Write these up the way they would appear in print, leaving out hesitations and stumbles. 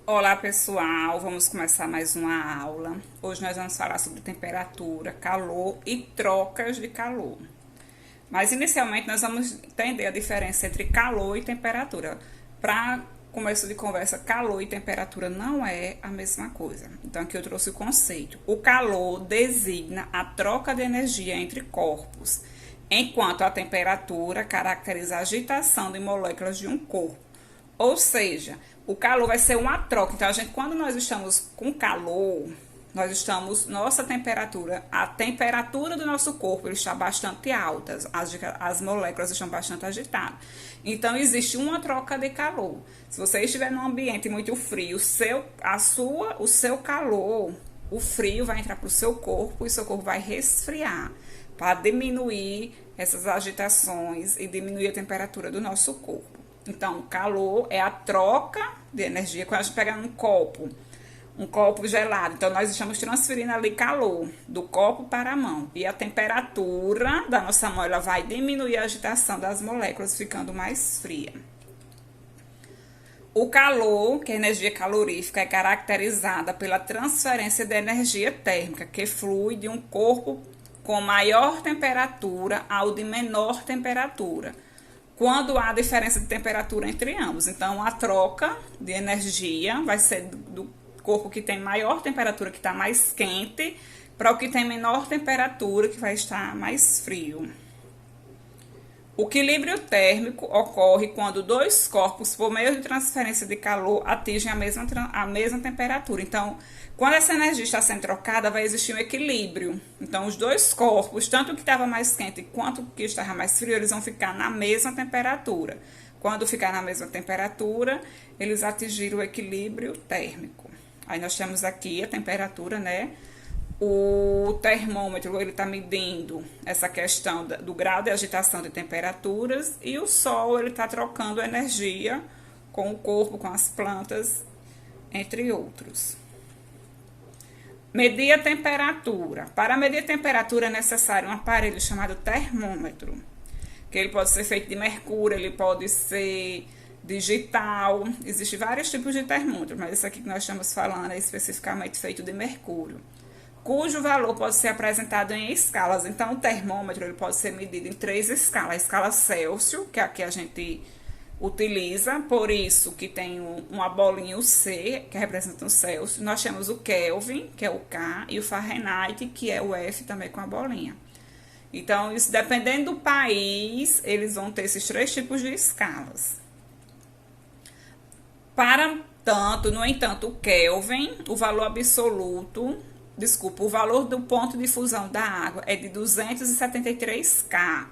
Olá pessoal, vamos começar mais uma aula. Hoje nós vamos falar sobre temperatura, calor e trocas de calor. Mas inicialmente nós vamos entender a diferença entre calor e temperatura. Para começo de conversa, calor e temperatura não é a mesma coisa. Então aqui eu trouxe o conceito. O calor designa a troca de energia entre corpos, enquanto a temperatura caracteriza a agitação de moléculas de um corpo. Ou seja, o calor vai ser uma troca. Então, quando nós estamos com calor, nossa temperatura, a temperatura do nosso corpo ele está bastante alta, as moléculas estão bastante agitadas. Então, existe uma troca de calor. Se você estiver num ambiente muito frio, o seu calor, o frio vai entrar para o seu corpo e seu corpo vai resfriar para diminuir essas agitações e diminuir a temperatura do nosso corpo. Então, o calor é a troca de energia. Quando a gente pega um copo gelado, então nós estamos transferindo ali calor do copo para a mão. E a temperatura da nossa mão ela vai diminuir a agitação das moléculas, ficando mais fria. O calor, que é a energia calorífica, é caracterizada pela transferência de energia térmica, que flui de um corpo com maior temperatura ao de menor temperatura, quando há diferença de temperatura entre ambos. Então, a troca de energia vai ser do corpo que tem maior temperatura, que está mais quente, para o que tem menor temperatura, que vai estar mais frio. O equilíbrio térmico ocorre quando dois corpos, por meio de transferência de calor, atingem a mesma temperatura. Então, quando essa energia está sendo trocada, vai existir um equilíbrio. Então, os dois corpos, tanto o que estava mais quente quanto o que estava mais frio, eles vão ficar na mesma temperatura. Quando ficar na mesma temperatura, eles atingiram o equilíbrio térmico. Aí nós temos aqui a temperatura, né? O termômetro ele está medindo essa questão do grau de agitação de temperaturas e o sol ele está trocando energia com o corpo, com as plantas, entre outros. Medir a temperatura. Para medir a temperatura é necessário um aparelho chamado termômetro, que ele pode ser feito de mercúrio, ele pode ser digital, existem vários tipos de termômetro, mas esse aqui que nós estamos falando é especificamente feito de mercúrio, cujo valor pode ser apresentado em escalas. Então, o termômetro ele pode ser medido em 3 escalas. A escala Celsius, que é a que a gente utiliza, por isso que tem uma bolinha, o C, que representa o Celsius. Nós temos o Kelvin, que é o K, e o Fahrenheit, que é o F, também com a bolinha. Então, isso dependendo do país, eles vão ter esses 3 tipos de escalas. No entanto, o Kelvin, o valor absoluto, o valor do ponto de fusão da água é de 273 K,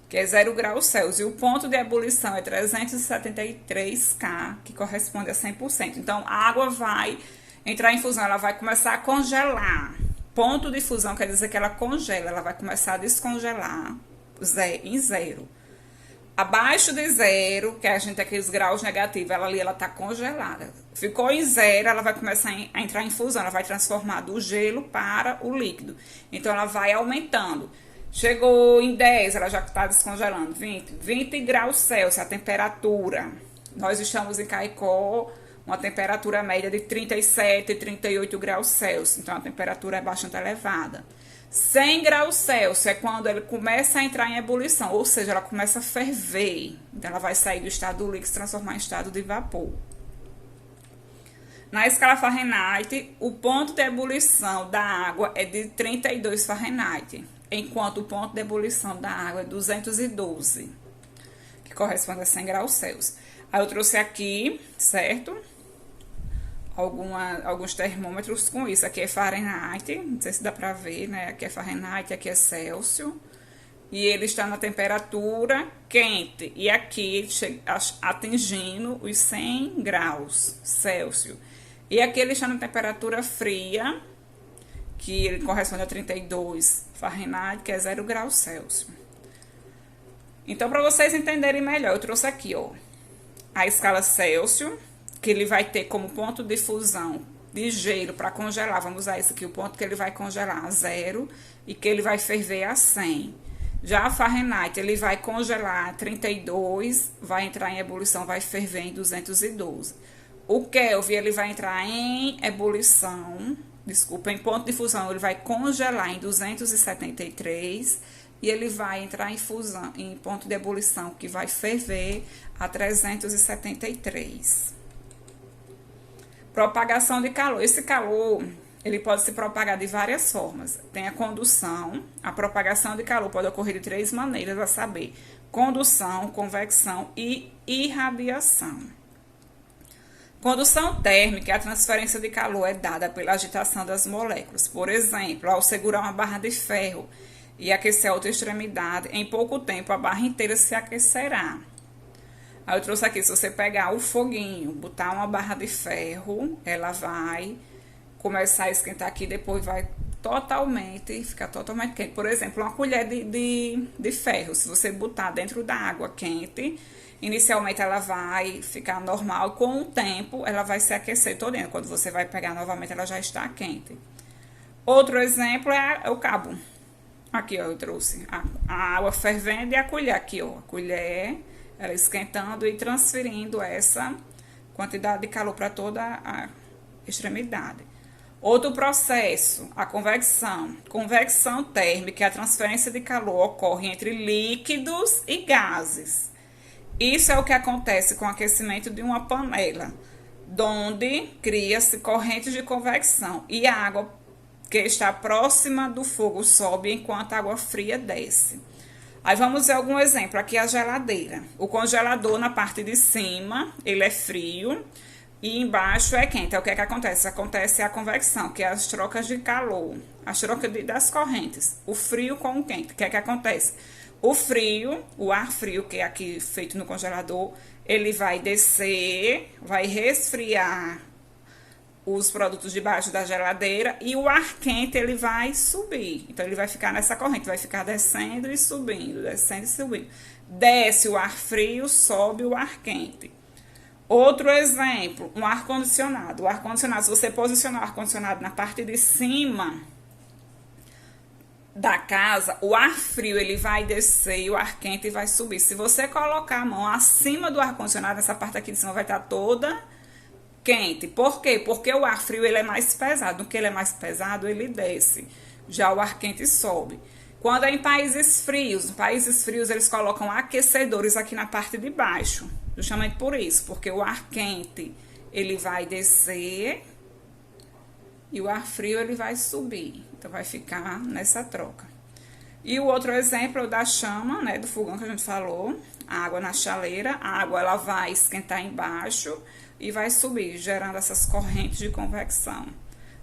que é 0 graus Celsius, e o ponto de ebulição é 373 K, que corresponde a 100%. Então, a água vai entrar em fusão, ela vai começar a congelar. Ponto de fusão quer dizer que ela congela, ela vai começar a descongelar em 0. Abaixo de 0, que a gente tem aqueles graus negativos, ela ali ela tá congelada. Ficou em 0, ela vai começar a entrar em fusão, ela vai transformar do gelo para o líquido. Então, ela vai aumentando. Chegou em 10, ela já está descongelando. 20 graus Celsius, a temperatura. Nós estamos em Caicó, uma temperatura média de 37, 38 graus Celsius. Então, a temperatura é bastante elevada. 100 graus Celsius é quando ele começa a entrar em ebulição, ou seja, ela começa a ferver. Então, ela vai sair do estado do líquido e se transformar em estado de vapor. Na escala Fahrenheit, o ponto de ebulição da água é de 32 Fahrenheit, enquanto o ponto de ebulição da água é 212, que corresponde a 100 graus Celsius. Aí eu trouxe aqui, certo? Alguns termômetros com isso. Aqui é Fahrenheit, não sei se dá pra ver, né? Aqui é Fahrenheit, aqui é Celsius. E ele está na temperatura quente. E aqui atingindo os 100 graus Celsius. E aqui ele está na temperatura fria, que ele corresponde a 32 Fahrenheit, que é 0 graus Celsius. Então, para vocês entenderem melhor, eu trouxe aqui, ó, a escala Celsius, que ele vai ter como ponto de fusão de gelo para congelar. Vamos usar isso aqui, o ponto que ele vai congelar a 0 e que ele vai ferver a 100. Já a Fahrenheit, ele vai congelar a 32, vai entrar em ebulição, vai ferver em 212. O Kelvin, ele vai entrar em ebulição, desculpa, em ponto de fusão, ele vai congelar em 273 e ele vai entrar em fusão, em ponto de ebulição, que vai ferver a 373. Propagação de calor. Esse calor, ele pode se propagar de várias formas. Tem a condução. A propagação de calor pode ocorrer de 3 maneiras, a saber, condução, convecção e irradiação. Condução térmica, a transferência de calor é dada pela agitação das moléculas. Por exemplo, ao segurar uma barra de ferro e aquecer a outra extremidade, em pouco tempo a barra inteira se aquecerá. Aí eu trouxe aqui, se você pegar o foguinho, botar uma barra de ferro, ela vai começar a esquentar aqui, depois vai ficar totalmente quente. Por exemplo, uma colher de ferro, se você botar dentro da água quente, inicialmente ela vai ficar normal, com o tempo ela vai se aquecer todinha. Quando você vai pegar novamente, ela já está quente. Outro exemplo é o cabo. Aqui, ó, eu trouxe a água fervendo e a colher aqui, ó, a colher, ela esquentando e transferindo essa quantidade de calor para toda a extremidade. Outro processo, a convecção. Convecção térmica, a transferência de calor ocorre entre líquidos e gases. Isso é o que acontece com o aquecimento de uma panela, onde cria-se correntes de convecção e a água que está próxima do fogo sobe enquanto a água fria desce. Aí vamos ver algum exemplo. Aqui a geladeira. O congelador na parte de cima, ele é frio e embaixo é quente. Então, o que é que acontece? Acontece a convecção, que é as trocas de calor, as trocas das correntes, o frio com o quente. O que é que acontece? O frio, o ar frio, que é aqui feito no congelador, ele vai descer, vai resfriar os produtos debaixo da geladeira e o ar quente ele vai subir. Então, ele vai ficar nessa corrente, vai ficar descendo e subindo, descendo e subindo. Desce o ar frio, sobe o ar quente. Outro exemplo, um ar-condicionado. O ar-condicionado, se você posicionar o ar-condicionado na parte de cima da casa, o ar frio ele vai descer e o ar quente vai subir. Se você colocar a mão acima do ar-condicionado, essa parte aqui de cima vai estar toda quente. Por quê? Porque o ar frio ele é mais pesado. No que ele é mais pesado, ele desce. Já o ar quente sobe. Quando é em países frios eles colocam aquecedores aqui na parte de baixo. Justamente por isso, porque o ar quente ele vai descer e o ar frio ele vai subir. Então vai ficar nessa troca. E o outro exemplo é o da chama, né, do fogão que a gente falou. A água na chaleira, a água ela vai esquentar embaixo e vai subir, gerando essas correntes de convecção.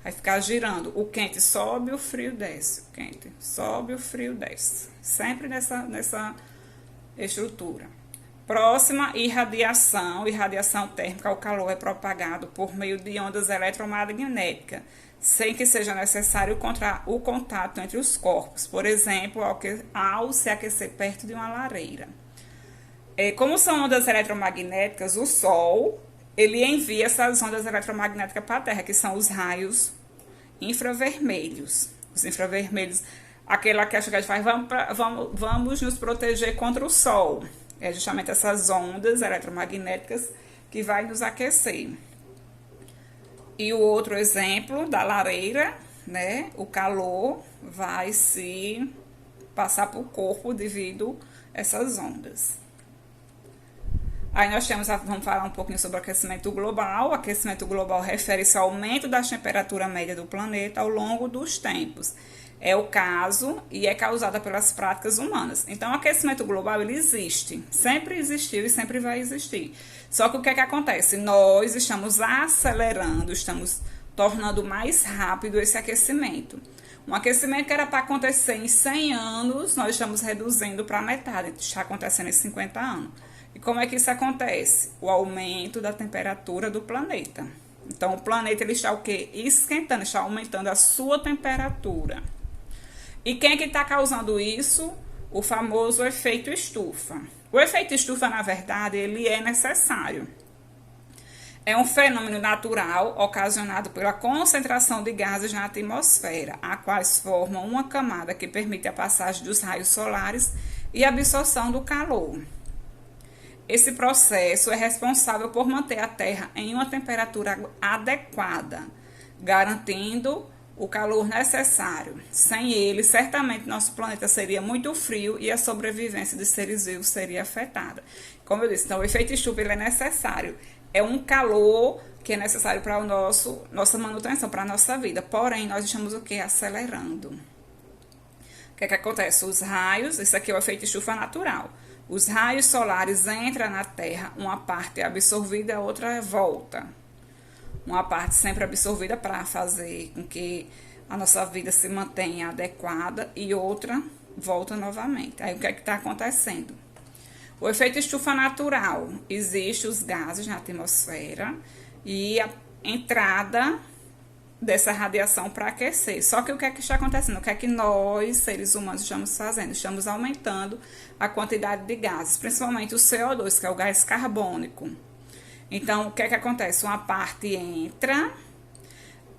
Vai ficar girando. O quente sobe, o frio desce. O quente sobe, o frio desce. Sempre nessa estrutura. Próxima, irradiação. Irradiação térmica, o calor é propagado por meio de ondas eletromagnéticas, sem que seja necessário o contato entre os corpos. Por exemplo, ao se aquecer perto de uma lareira. Como são ondas eletromagnéticas, o Sol ele envia essas ondas eletromagnéticas para a Terra, que são os raios infravermelhos. Os infravermelhos, aquela que a gente faz, vamos nos proteger contra o Sol. É justamente essas ondas eletromagnéticas que vai nos aquecer. E o outro exemplo da lareira, né? O calor vai se passar para o corpo devido a essas ondas. Aí nós vamos falar um pouquinho sobre o aquecimento global. O aquecimento global refere-se ao aumento da temperatura média do planeta ao longo dos tempos. É o caso e é causada pelas práticas humanas. Então, o aquecimento global, ele existe. Sempre existiu e sempre vai existir. Só que o que é que acontece? Nós estamos acelerando, estamos tornando mais rápido esse aquecimento. Um aquecimento que era para acontecer em 100 anos, nós estamos reduzindo para metade. Está acontecendo em 50 anos. E como é que isso acontece? O aumento da temperatura do planeta. Então, o planeta ele está o quê? Esquentando, está aumentando a sua temperatura. E quem é que está causando isso? O famoso efeito estufa. O efeito estufa, na verdade, ele é necessário. É um fenômeno natural ocasionado pela concentração de gases na atmosfera, a quais formam uma camada que permite a passagem dos raios solares e a absorção do calor. Esse processo é responsável por manter a Terra em uma temperatura adequada, garantindo o calor necessário. Sem ele, certamente nosso planeta seria muito frio e a sobrevivência de seres vivos seria afetada. Como eu disse, então o efeito estufa ele é necessário. É um calor que é necessário para nossa manutenção, para a nossa vida. Porém, nós estamos o que? Acelerando. O que é que acontece? Os raios, isso aqui é o efeito estufa natural. Os raios solares entram na Terra, uma parte é absorvida, a outra volta. Uma parte sempre absorvida para fazer com que a nossa vida se mantenha adequada e outra volta novamente. Aí o que é que está acontecendo? O efeito estufa natural, existe os gases na atmosfera e a entrada dessa radiação para aquecer. Só que o que é que está acontecendo? O que é que nós, seres humanos, estamos fazendo? Estamos aumentando a quantidade de gases, principalmente o CO2, que é o gás carbônico. Então, o que é que acontece? Uma parte entra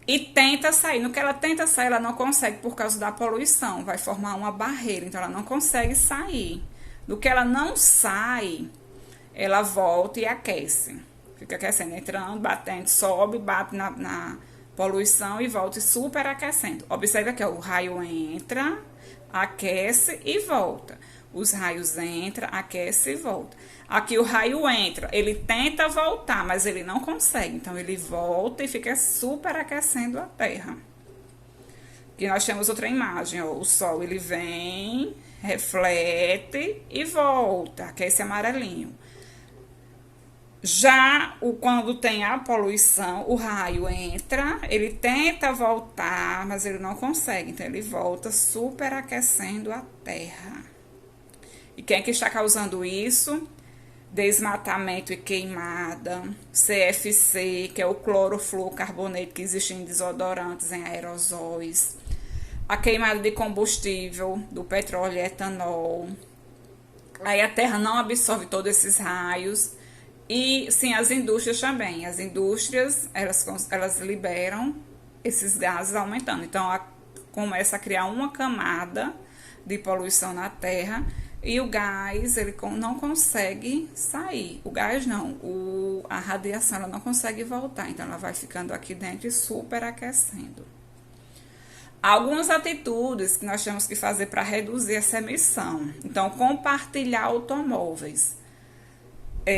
e tenta sair. No que ela tenta sair, ela não consegue por causa da poluição. Vai formar uma barreira, então ela não consegue sair. No que ela não sai, ela volta e aquece. Fica aquecendo, entrando, batendo, sobe, bate na poluição e volta superaquecendo. Observe aqui, ó, o raio entra, aquece e volta. Os raios entram, aquece e volta. Aqui o raio entra, ele tenta voltar, mas ele não consegue. Então ele volta e fica superaquecendo a Terra. Aqui nós temos outra imagem, ó, o Sol ele vem, reflete e volta, aquece amarelinho. Já quando tem a poluição, o raio entra, ele tenta voltar, mas ele não consegue. Então, ele volta superaquecendo a Terra. E quem é que está causando isso? Desmatamento e queimada, CFC, que é o clorofluorcarboneto que existe em desodorantes, em aerosóis. A queimada de combustível, do petróleo e etanol. Aí a Terra não absorve todos esses raios. E sim, as indústrias também. As indústrias, elas liberam esses gases aumentando. Então, começa a criar uma camada de poluição na Terra e o gás, ele não consegue sair. O gás não, a radiação, ela não consegue voltar. Então, ela vai ficando aqui dentro e superaquecendo. Algumas atitudes que nós temos que fazer para reduzir essa emissão. Então, compartilhar automóveis.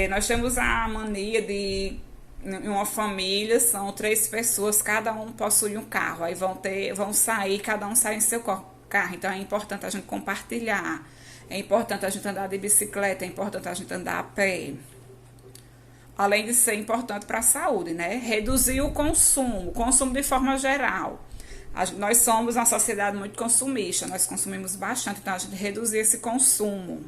Nós temos a mania de, em uma família, são 3 pessoas, cada um possui um carro. Aí vão sair, cada um sai em seu carro. Então é importante a gente compartilhar. É importante a gente andar de bicicleta, é importante a gente andar a pé. Além de ser importante para a saúde, né? Reduzir o consumo de forma geral. Nós somos uma sociedade muito consumista, nós consumimos bastante, então a gente reduzir esse consumo.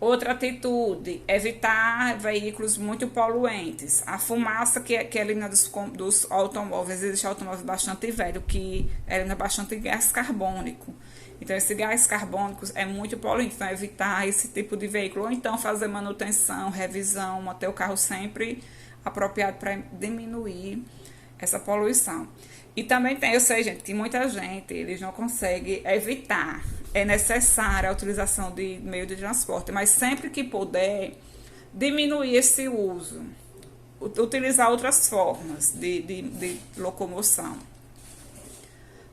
Outra atitude, evitar veículos muito poluentes. A fumaça que elimina dos automóveis, existe automóvel bastante velho que elimina bastante gás carbônico. Então, esse gás carbônico é muito poluente, então evitar esse tipo de veículo. Ou então fazer manutenção, revisão, manter o carro sempre apropriado para diminuir essa poluição. E também tem, eu sei, gente, que muita gente, eles não conseguem evitar. É necessária a utilização de meio de transporte, mas sempre que puder, diminuir esse uso. Utilizar outras formas de locomoção.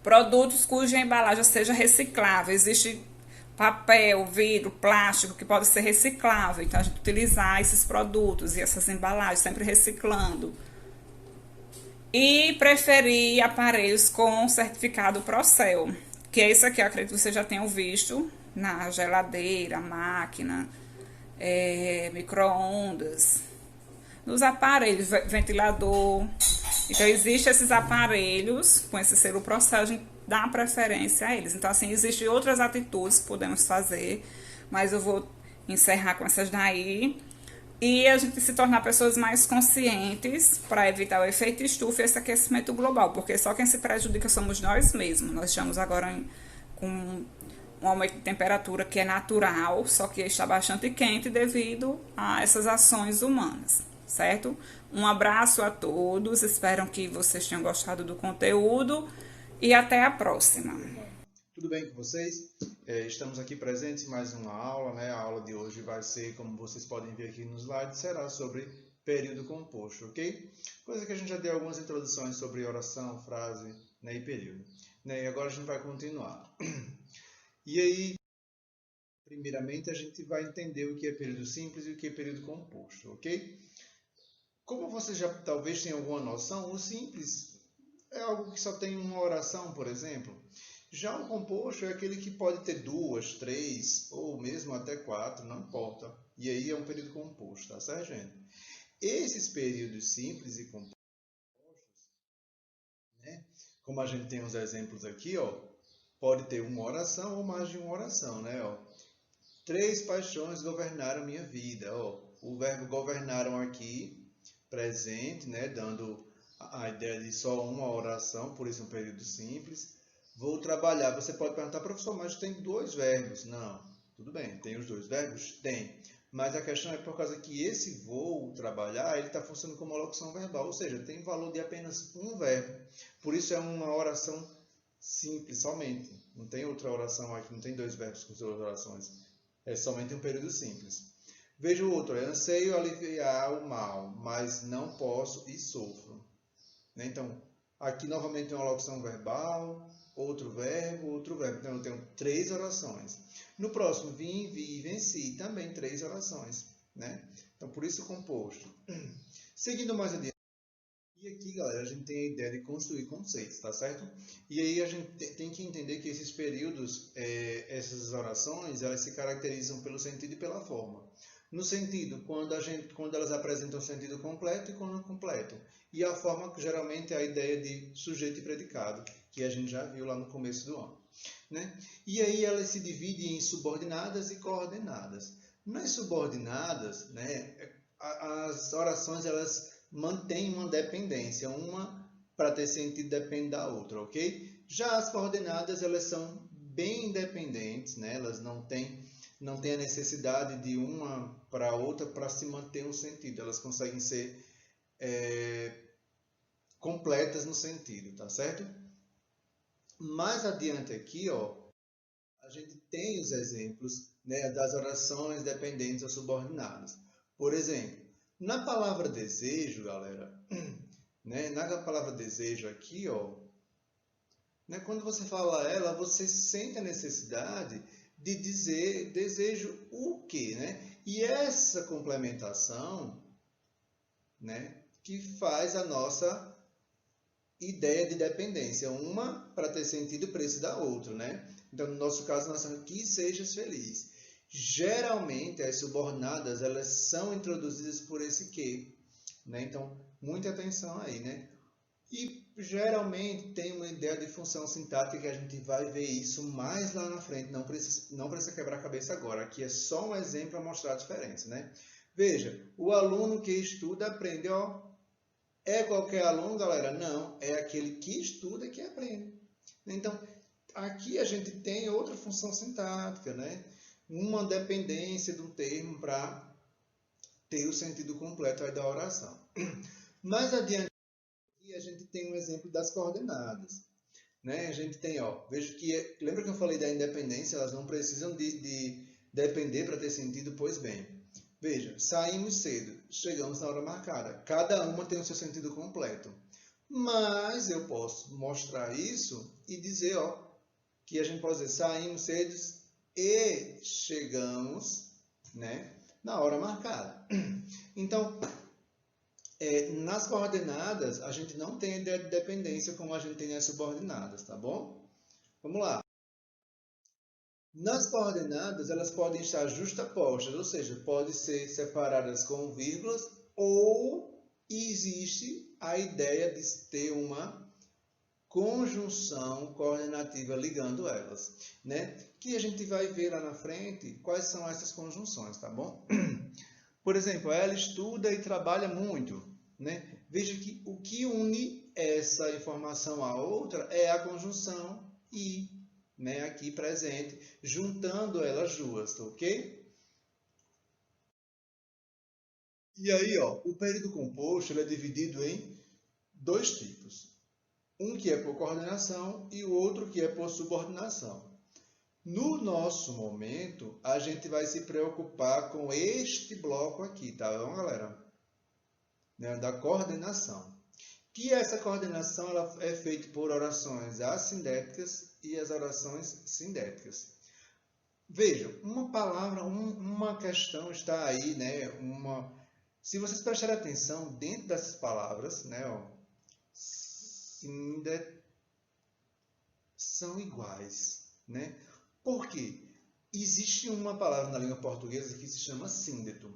Produtos cuja embalagem seja reciclável. Existe papel, vidro, plástico que pode ser reciclável. Então, a gente utilizar esses produtos e essas embalagens, sempre reciclando. E preferir aparelhos com certificado Procel, que é isso aqui, eu acredito que vocês já tenham visto na geladeira, máquina, micro-ondas, nos aparelhos, ventilador. Então, existem esses aparelhos com esse selo Procel, a gente dá preferência a eles. Então, assim, existem outras atitudes que podemos fazer, mas eu vou encerrar com essas daí. E a gente se tornar pessoas mais conscientes para evitar o efeito estufa e esse aquecimento global, porque só quem se prejudica somos nós mesmos. Nós estamos agora com um aumento de temperatura que é natural, só que está bastante quente devido a essas ações humanas, certo? Um abraço a todos, espero que vocês tenham gostado do conteúdo e até a próxima. Tudo bem com vocês? Estamos aqui presentes em mais uma aula, né? A aula de hoje vai ser, como vocês podem ver aqui nos slides, será sobre período composto, ok? Coisa que a gente já deu algumas introduções sobre oração, frase, né, e período. Né? E agora a gente vai continuar. E aí, primeiramente, a gente vai entender o que é período simples e o que é período composto, ok? Como vocês já talvez tenham alguma noção, o simples é algo que só tem uma oração, por exemplo. Já o composto é aquele que pode ter duas, três ou mesmo até quatro, não importa. E aí é um período composto, tá certo, gente? Esses períodos simples e compostos, né? Como a gente tem uns exemplos aqui, ó, pode ter uma oração ou mais de uma oração, né? Ó. Três paixões governaram minha vida. Ó. O verbo governaram aqui, presente, né? Dando a ideia de só uma oração, por isso um período simples. Vou trabalhar. Você pode perguntar, professor, mas tem dois verbos. Não, tudo bem, tem os dois verbos? Tem. Mas a questão é por causa que esse vou trabalhar, ele está funcionando como uma locução verbal, ou seja, tem valor de apenas um verbo. Por isso é uma oração simples, somente. Não tem outra oração aqui, não tem dois verbos com duas orações. É somente um período simples. Veja o outro, eu anseio aliviar o mal, mas não posso e sofro. Então, aqui novamente tem uma locução verbal, outro verbo. Então, eu tenho três orações. No próximo, vim, vi e venci, também três orações. Né? Então, por isso composto. Seguindo mais adiante. E aqui, galera, a gente tem a ideia de construir conceitos, tá certo? E aí a gente tem que entender que esses períodos, essas orações, elas se caracterizam pelo sentido e pela forma. No sentido, quando elas apresentam o sentido completo e quando completo. E a forma, geralmente, é a ideia de sujeito e predicado, que a gente já viu lá no começo do ano. Né? E aí elas se dividem em subordinadas e coordenadas. Nas subordinadas, né, as orações, elas mantém uma dependência, uma para ter sentido depende da outra, ok? Já as coordenadas, elas são bem independentes, né? Elas não têm a necessidade de uma para a outra para se manter um sentido, elas conseguem ser completas no sentido, tá certo? Mais adiante aqui, ó, a gente tem os exemplos, né, das orações dependentes ou subordinadas. Por exemplo, na palavra desejo, galera, né, na palavra desejo aqui, ó, né, quando você fala ela, você sente a necessidade de dizer desejo o quê, né? E essa complementação, né, que faz a nossa ideia de dependência, uma para ter sentido precisa da outra, né? Então, no nosso caso, nós falamos que sejas feliz. Geralmente, as subordinadas, elas são introduzidas por esse que, né? Então, muita atenção aí, né? E geralmente tem uma ideia de função sintática que a gente vai ver isso mais lá na frente, não precisa quebrar a cabeça agora. Aqui é só um exemplo para mostrar a diferença, né? Veja, o aluno que estuda aprende, ó. É qualquer aluno, galera? Não, é aquele que estuda que aprende. Então, aqui a gente tem outra função sintática, né? Uma dependência do termo para ter o sentido completo aí da oração. Mais adiante, aqui a gente tem um exemplo das coordenadas. Né? A gente tem, ó, veja que, lembra que eu falei da independência? Elas não precisam de depender para ter sentido, pois bem. Veja, saímos cedo, chegamos na hora marcada. Cada uma tem o seu sentido completo. Mas eu posso mostrar isso e dizer, ó, que a gente pode dizer saímos cedo e chegamos, né, na hora marcada. Então, nas coordenadas, a gente não tem a ideia de dependência como a gente tem nas subordinadas, tá bom? Vamos lá. Nas coordenadas, elas podem estar justapostas, ou seja, podem ser separadas com vírgulas ou existe a ideia de ter uma conjunção coordenativa ligando elas, né? Que a gente vai ver lá na frente quais são essas conjunções, tá bom? Por exemplo, ela estuda e trabalha muito, né? Veja que o que une essa informação à outra é a conjunção e, né, aqui presente, juntando elas duas, tá ok? E aí, ó, o período composto ele é dividido em dois tipos. Um que é por coordenação e o outro que é por subordinação. No nosso momento, a gente vai se preocupar com este bloco aqui, tá bom, galera? Né, da coordenação. Que essa coordenação ela é feita por orações assindéticas e as orações sindéticas. Vejam, uma palavra, uma questão está aí, né? Se vocês prestarem atenção dentro dessas palavras, né? Ó, são iguais, né? Por quê? Existe uma palavra na língua portuguesa que se chama síndeto.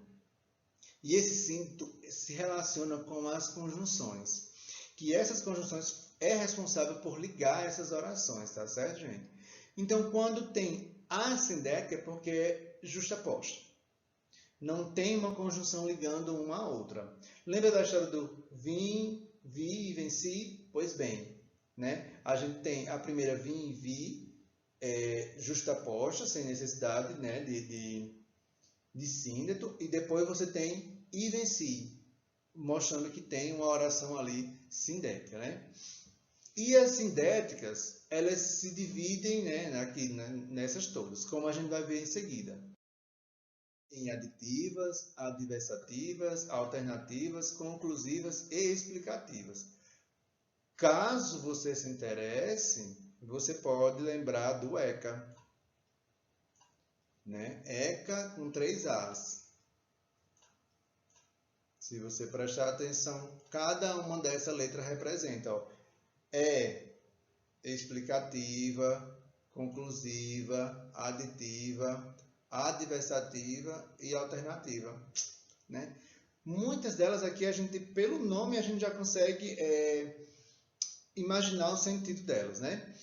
E esse síndeto se relaciona com as conjunções. Que essas conjunções é responsável por ligar essas orações, tá certo, gente? Então, quando tem assindética é porque é justaposta. Não tem uma conjunção ligando uma à outra. Lembra da história do vim, vi e venci? Pois bem, né? A gente tem a primeira vim e vi justaposta, sem necessidade, né, de síndeto, e depois você tem e venci, mostrando que tem uma oração ali sindética, né? E as sindéticas, elas se dividem, né, aqui nessas todas, como a gente vai ver em seguida. Em aditivas, adversativas, alternativas, conclusivas e explicativas. Caso você se interesse, você pode lembrar do ECA. Né? ECA com 3 As. Se você prestar atenção, cada uma dessas letras representa. Ó, explicativa, conclusiva, aditiva, adversativa e alternativa. Né? Muitas delas aqui, pelo nome, a gente já consegue imaginar o sentido delas. Né?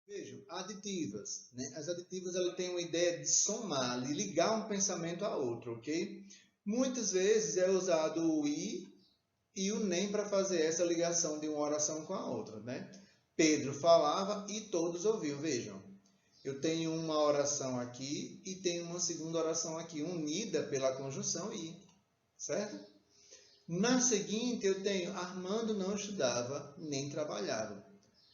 Vejam, aditivas. Né? As aditivas elas têm uma ideia de somar, de ligar um pensamento a outro, ok? Muitas vezes é usado o e o nem para fazer essa ligação de uma oração com a outra, né? Pedro falava e todos ouviam. Vejam, eu tenho uma oração aqui e tenho uma segunda oração aqui, unida pela conjunção e, certo? Na seguinte, eu tenho Armando não estudava nem trabalhava.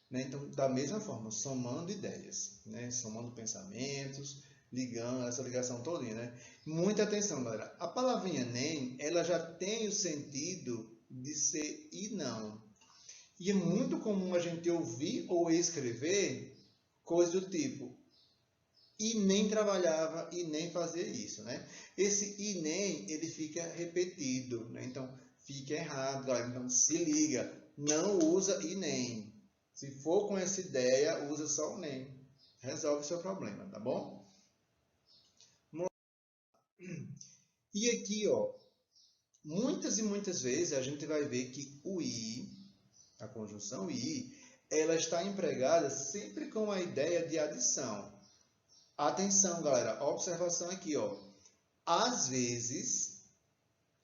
Né? Então, da mesma forma, somando ideias, né? Somando pensamentos, ligando essa ligação todinha, né? Muita atenção, galera. A palavrinha nem, ela já tem o sentido de ser e não. E é muito comum a gente ouvir ou escrever coisas do tipo e nem trabalhava e nem fazia isso, né? Esse e nem, ele fica repetido, né? Então, fica errado, galera. Então, se liga, não usa e nem. Se for com essa ideia, usa só o nem. Resolve o seu problema, tá bom? Vamos lá. E aqui, ó, muitas e muitas vezes a gente vai ver que o i, a conjunção i, ela está empregada sempre com a ideia de adição. Atenção, galera, observação aqui, ó. Às vezes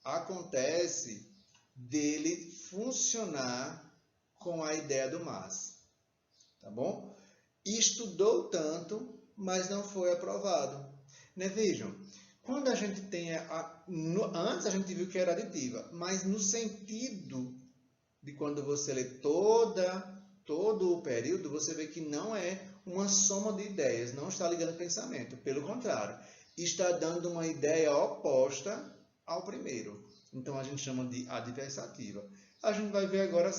acontece dele funcionar com a ideia do mas, tá bom? Estudou tanto, mas não foi aprovado. Né? Vejam, quando a gente tem antes a gente viu que era aditiva, mas no sentido de quando você lê todo o período, você vê que não é uma soma de ideias, não está ligando pensamento. Pelo contrário, está dando uma ideia oposta ao primeiro. Então, a gente chama de adversativa. A gente vai ver agora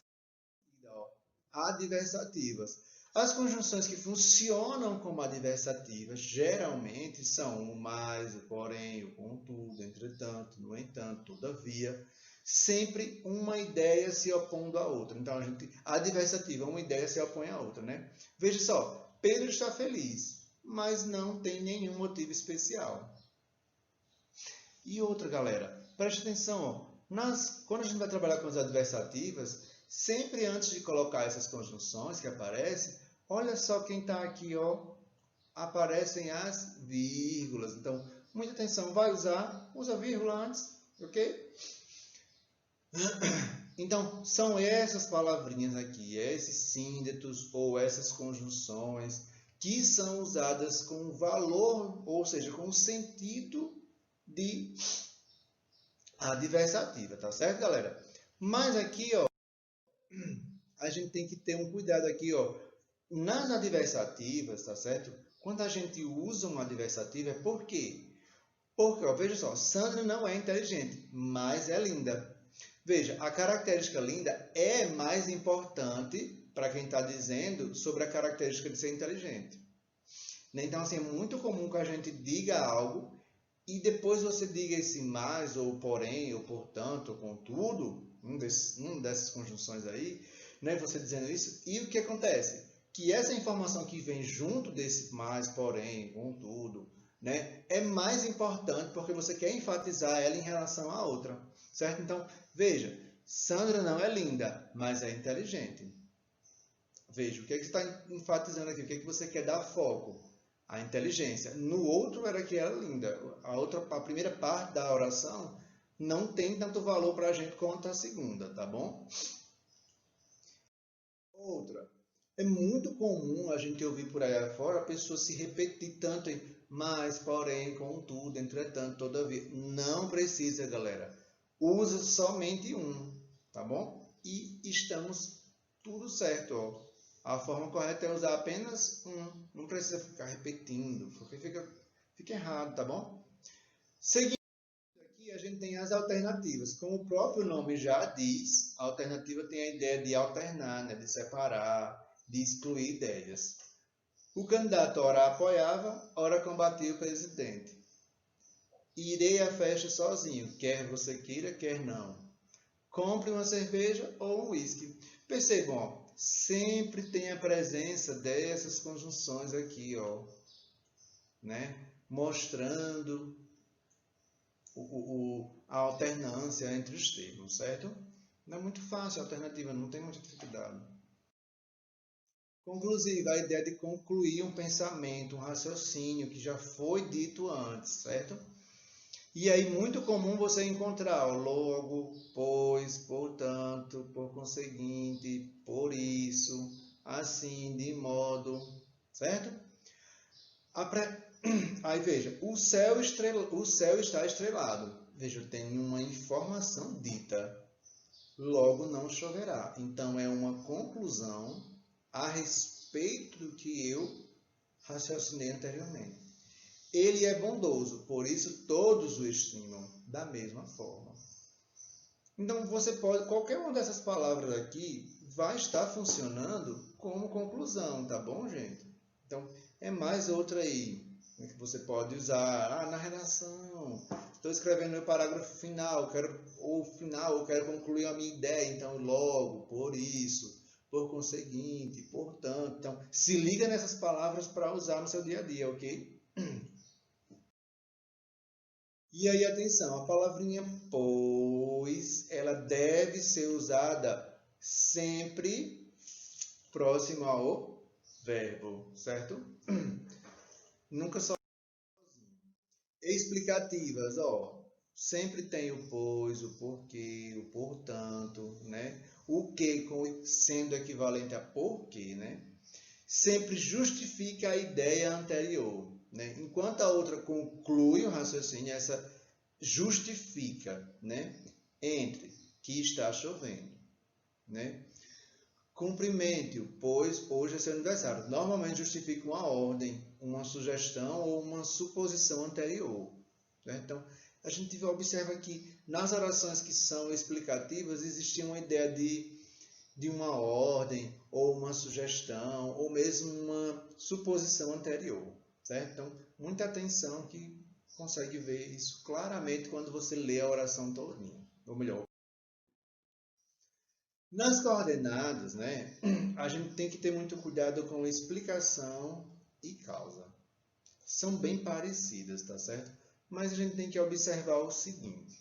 adversativas. As conjunções que funcionam como adversativas geralmente são o mais, o porém, o contudo, entretanto, no entanto, todavia. Sempre uma ideia se opondo à outra. Então, a adversativa, uma ideia se opõe à outra, né? Veja só, Pedro está feliz, mas não tem nenhum motivo especial. E outra, galera, preste atenção, ó, quando a gente vai trabalhar com as adversativas, sempre antes de colocar essas conjunções que aparecem, olha só quem está aqui, ó, aparecem as vírgulas. Então, muita atenção, usa vírgula antes, ok? Então, são essas palavrinhas aqui, esses síndetos ou essas conjunções que são usadas com valor, ou seja, com sentido de adversativa, tá certo, galera? Mas aqui, ó, a gente tem que ter um cuidado aqui, ó, nas adversativas, tá certo? Quando a gente usa um adversativo é por quê? Porque, ó, veja só, Sandra não é inteligente, mas é linda. Veja, a característica linda é mais importante para quem está dizendo sobre a característica de ser inteligente. Então, assim, é muito comum que a gente diga algo e depois você diga esse mais, ou porém, ou portanto, ou contudo, uma dessas conjunções aí, né, você dizendo isso, e o que acontece? Que essa informação que vem junto desse mais, porém, contudo, né, é mais importante porque você quer enfatizar ela em relação à outra, certo? Então, veja, Sandra não é linda, mas é inteligente. Veja, o que é que você está enfatizando aqui? O que é que você quer dar foco? A inteligência. No outro era que era linda. A primeira parte da oração não tem tanto valor para a gente quanto a segunda, tá bom? Outra. É muito comum a gente ouvir por aí afora a pessoa se repetir tanto em mas, porém, contudo, entretanto, todavia. Não precisa, galera. Usa somente um, tá bom? E estamos tudo certo, ó. A forma correta é usar apenas um. Não precisa ficar repetindo, porque fica errado, tá bom? Seguindo aqui, a gente tem as alternativas. Como o próprio nome já diz, a alternativa tem a ideia de alternar, né? De separar, de excluir ideias. O candidato ora apoiava, ora combatia o presidente. Irei à festa sozinho, quer você queira, quer não. Compre uma cerveja ou um uísque. Percebam, ó, sempre tem a presença dessas conjunções aqui, ó, né? Mostrando a alternância entre os termos, certo? Não é muito fácil a alternativa, não tem muita dificuldade. Conclusiva, a ideia de concluir um pensamento, um raciocínio que já foi dito antes, certo? E aí, muito comum você encontrar ó, logo, pois, portanto, por conseguinte, por isso, assim, de modo, certo? Aí veja, o céu está estrelado. Veja, tem uma informação dita. Logo não choverá. Então é uma conclusão a respeito do que eu raciocinei anteriormente. Ele é bondoso, por isso todos o estimam da mesma forma. Então você pode, qualquer uma dessas palavras aqui vai estar funcionando como conclusão, tá bom, gente? Então é mais outra aí que você pode usar na redação. Estou escrevendo meu parágrafo final, eu quero concluir a minha ideia, então logo, por isso, por conseguinte, portanto. Então, se liga nessas palavras para usar no seu dia a dia, ok? E aí, atenção, a palavrinha pois, ela deve ser usada sempre próximo ao verbo, certo? Nunca só explicativas, ó. Sempre tem o pois, o porquê, o portanto, né? O que sendo equivalente a porquê, né? Sempre justifica a ideia anterior, né? Enquanto a outra conclui o raciocínio, essa justifica, né? Entre que está chovendo, né? Cumprimente-o, pois hoje é seu aniversário. Normalmente justifica uma ordem, uma sugestão ou uma suposição anterior, né? Então, a gente observa que nas orações que são explicativas existe uma ideia de uma ordem, ou uma sugestão, ou mesmo uma suposição anterior, certo? Então, muita atenção que consegue ver isso claramente quando você lê a oração todinha, ou melhor. Nas coordenadas, né, a gente tem que ter muito cuidado com explicação e causa. São bem parecidas, tá certo? Mas a gente tem que observar o seguinte.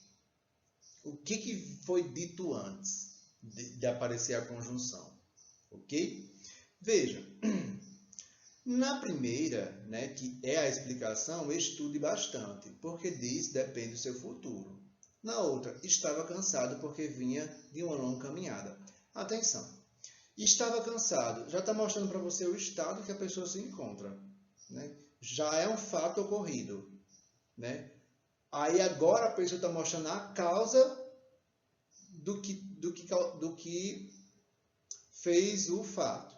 O que foi dito antes de aparecer a conjunção? Ok? Veja, na primeira, né, que é a explicação, estude bastante, porque diz depende do seu futuro. Na outra, estava cansado porque vinha de uma longa caminhada. Atenção, estava cansado, já está mostrando para você o estado que a pessoa se encontra, né? Já é um fato ocorrido, né? Aí agora a pessoa está mostrando a causa do que fez o fato.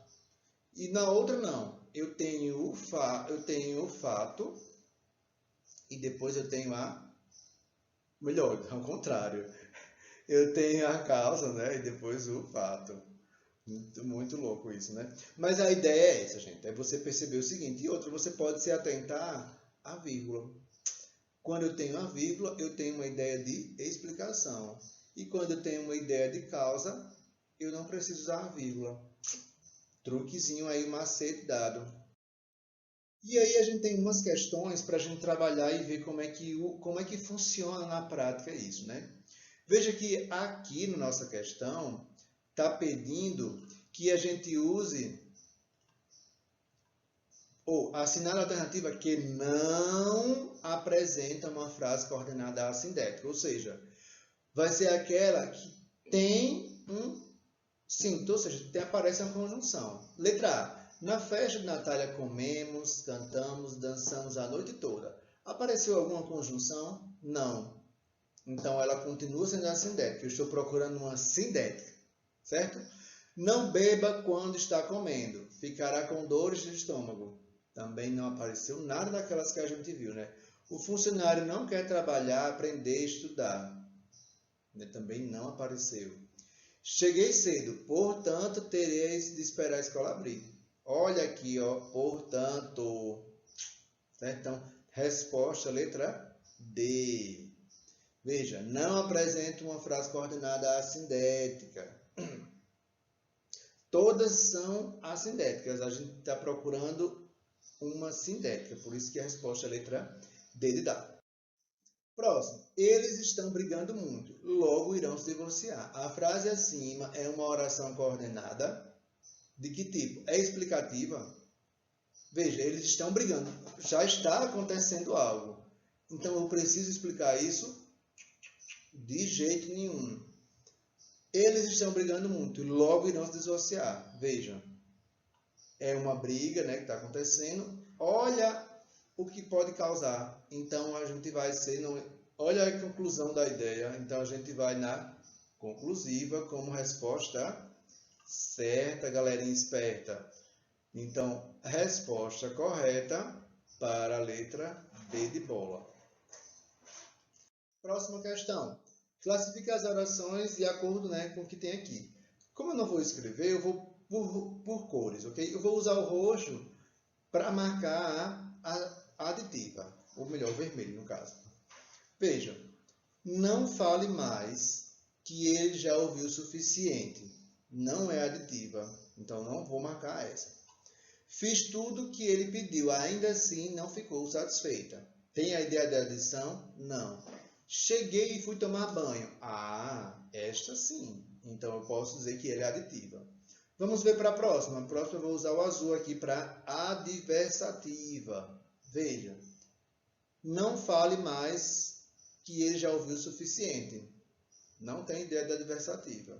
E na outra não. eu tenho o fato e depois eu tenho melhor, ao contrário. Eu tenho a causa, né? E depois o fato. Muito louco isso, né? Mas a ideia é essa, gente. É você perceber o seguinte. E outra, você pode se atentar à vírgula. Quando eu tenho a vírgula, eu tenho uma ideia de explicação. E quando eu tenho uma ideia de causa, eu não preciso usar a vírgula. Truquezinho aí, macete dado. E aí a gente tem umas questões para a gente trabalhar e ver como é que funciona na prática isso, né? Veja que aqui na nossa questão está pedindo que a gente use ou assinale a alternativa que não apresenta uma frase coordenada assindética, ou seja, vai ser aquela que tem um síntese, ou seja, aparece uma conjunção. Letra A. Na festa de Natália comemos, cantamos, dançamos a noite toda. Apareceu alguma conjunção? Não. Então, ela continua sendo assindética. Eu estou procurando uma sindética, certo? Não beba quando está comendo. Ficará com dores de estômago. Também não apareceu nada daquelas que a gente viu, né? O funcionário não quer trabalhar, aprender, estudar. Também não apareceu. Cheguei cedo, portanto, tereis de esperar a escola abrir. Olha aqui, ó, portanto. Certo? Então, resposta, letra D. Veja, não apresenta uma frase coordenada assindética. Todas são assindéticas. A gente está procurando uma sindética. Por isso que a resposta é a letra D de dado. Próximo. Eles estão brigando muito. Logo irão se divorciar. A frase acima é uma oração coordenada. De que tipo? É explicativa? Veja, eles estão brigando. Já está acontecendo algo. Então, eu preciso explicar isso? De jeito nenhum. Eles estão brigando muito. Logo irão se divorciar. Vejam. É uma briga, né, que está acontecendo. Olha o que pode causar. Então, a gente vai ser... Olha a conclusão da ideia. Então, a gente vai na conclusiva como resposta certa, galerinha esperta. Então, resposta correta para a letra B de bola. Próxima questão. Classifique as orações de acordo, né, com o que tem aqui. Como eu não vou escrever, eu vou por cores, ok? Eu vou usar o roxo para marcar a aditiva. Ou melhor, o vermelho, no caso. Veja. Não fale mais que ele já ouviu o suficiente. Não é aditiva. Então, não vou marcar essa. Fiz tudo o que ele pediu. Ainda assim, não ficou satisfeita. Tem a ideia de adição? Não. Cheguei e fui tomar banho. Esta sim. Então, eu posso dizer que ele é aditiva. Vamos ver para a próxima. A próxima eu vou usar o azul aqui para adversativa. Veja. Não fale mais que ele já ouviu o suficiente. Não tem ideia de adversativa.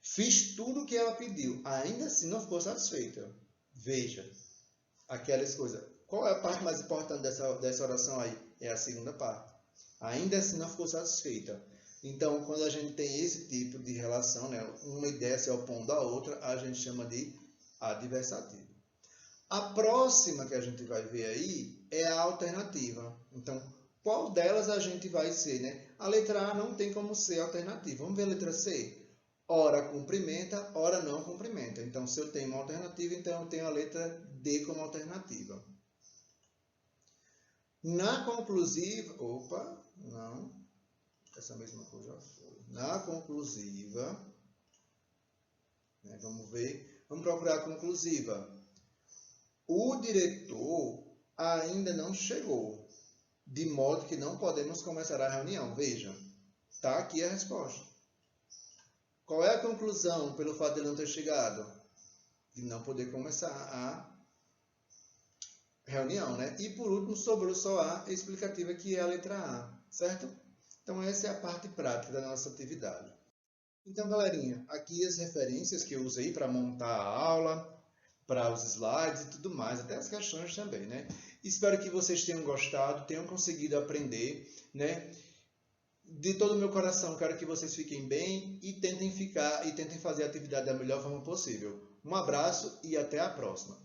Fiz tudo o que ela pediu. Ainda assim, não ficou satisfeita. Veja. Aquelas coisas. Qual é a parte mais importante dessa oração aí? É a segunda parte. Ainda assim não ficou satisfeita. Então, quando a gente tem esse tipo de relação, né, uma ideia se opondo à outra, a gente chama de adversativa. A próxima que a gente vai ver aí é a alternativa. Então, qual delas a gente vai ser, né? A letra A não tem como ser alternativa. Vamos ver a letra C? Ora cumprimenta, ora não cumprimenta. Então, se eu tenho uma alternativa, então eu tenho a letra D como alternativa. Na conclusiva... Opa, não. Essa mesma coisa já foi. Na conclusiva... Né, vamos ver. Vamos procurar a conclusiva. O diretor ainda não chegou. De modo que não podemos começar a reunião. Vejam. Está aqui a resposta. Qual é a conclusão pelo fato de ele não ter chegado? De não poder começar a reunião, né? E por último, sobrou só a explicativa, que é a letra A, certo? Então, essa é a parte prática da nossa atividade. Então, galerinha, aqui as referências que eu usei para montar a aula, para os slides e tudo mais, até as questões também, né? Espero que vocês tenham gostado, tenham conseguido aprender, né? De todo o meu coração, quero que vocês fiquem bem e tentem fazer a atividade da melhor forma possível. Um abraço e até a próxima.